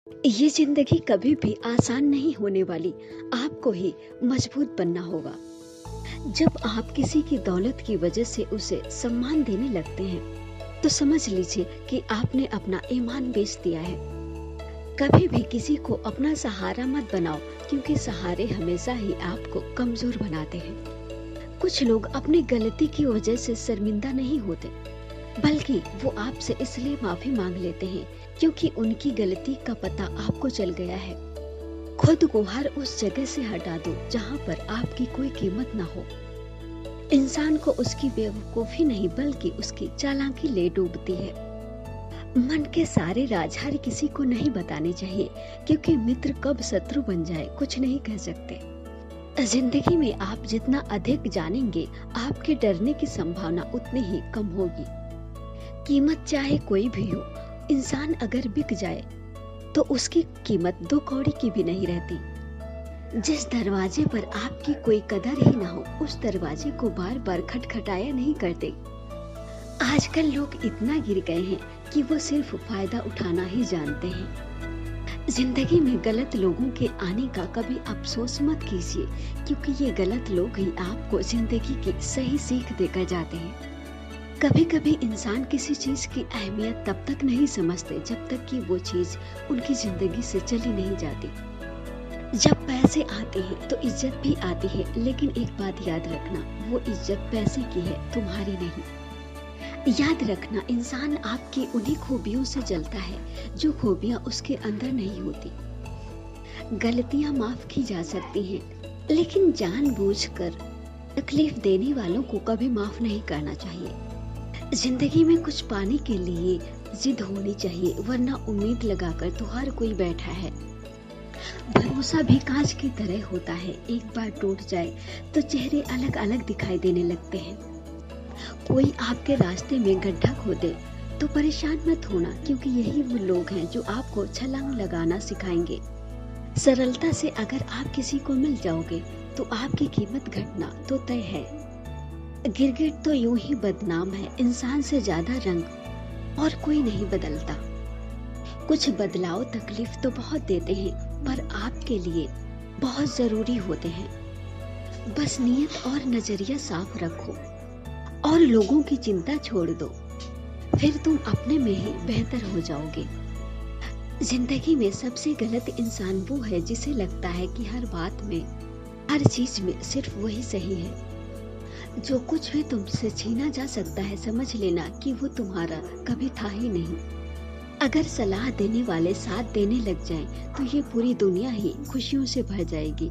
ये जिंदगी कभी भी आसान नहीं होने वाली। आपको ही मजबूत बनना होगा। जब आप किसी की दौलत की वजह से उसे सम्मान देने लगते हैं तो समझ लीजिए कि आपने अपना ईमान बेच दिया है। कभी भी किसी को अपना सहारा मत बनाओ, क्योंकि सहारे हमेशा ही आपको कमजोर बनाते हैं। कुछ लोग अपनी गलती की वजह से शर्मिंदा नहीं होते, बल्कि वो आपसे इसलिए माफी मांग लेते हैं क्योंकि उनकी गलती का पता आपको चल गया है। खुद को हर उस जगह से हटा दो जहां पर आपकी कोई कीमत ना हो। इंसान को उसकी बेवकूफी नहीं बल्कि उसकी चालाकी ले डूबती है। मन के सारे राज हर किसी को नहीं बताने चाहिए, क्योंकि मित्र कब शत्रु बन जाए कुछ नहीं कह सकते। जिंदगी में आप जितना अधिक जानेंगे, आपके डरने की संभावना उतनी ही कम होगी। कीमत चाहे कोई भी हो, इंसान अगर बिक जाए तो उसकी कीमत 2 कौड़ी की भी नहीं रहती। जिस दरवाजे पर आपकी कोई कदर ही ना हो, उस दरवाजे को बार बार खटखटाया नहीं करते। आजकल लोग इतना गिर गए हैं कि वो सिर्फ फायदा उठाना ही जानते हैं। जिंदगी में गलत लोगों के आने का कभी अफसोस मत कीजिए, क्योंकि ये गलत लोग ही आपको जिंदगी की सही सीख देकर जाते हैं। कभी कभी इंसान किसी चीज की अहमियत तब तक नहीं समझते जब तक कि वो चीज उनकी जिंदगी से चली नहीं जाती। जब पैसे आते हैं तो इज्जत भी आती है, लेकिन एक बात याद रखना, वो इज्जत पैसे की है, तुम्हारी नहीं। याद रखना, इंसान आपकी उन्हीं खूबियों से जलता है जो खूबियां उसके अंदर नहीं होती। गलतियां माफ की जा सकती हैं, लेकिन जानबूझकर तकलीफ देने वालों को कभी माफ नहीं करना चाहिए। जिंदगी में कुछ पाने के लिए जिद होनी चाहिए, वरना उम्मीद लगाकर तो हर कोई बैठा है। भरोसा भी कांच की तरह होता है, एक बार टूट जाए तो चेहरे अलग अलग दिखाई देने लगते हैं। कोई आपके रास्ते में गड्ढा खोदे तो परेशान मत होना, क्योंकि यही वो लोग हैं जो आपको छलांग लगाना सिखाएंगे। सरलता से अगर आप किसी को मिल जाओगे तो आपकी कीमत घटना तो तय है। गिरगिट तो यूं ही बदनाम है, इंसान से ज्यादा रंग और कोई नहीं बदलता। कुछ बदलाव तकलीफ तो बहुत देते हैं, पर आपके लिए बहुत जरूरी होते हैं। बस नियत और नजरिया साफ रखो और लोगों की चिंता छोड़ दो, फिर तुम अपने में ही बेहतर हो जाओगे। जिंदगी में सबसे गलत इंसान वो है जिसे लगता है कि हर बात में, हर चीज में सिर्फ वही सही है। जो कुछ भी तुमसे छीना जा सकता है, समझ लेना कि वो तुम्हारा कभी था ही नहीं। अगर सलाह देने वाले साथ देने लग जाएं, तो ये पूरी दुनिया ही खुशियों से भर जाएगी।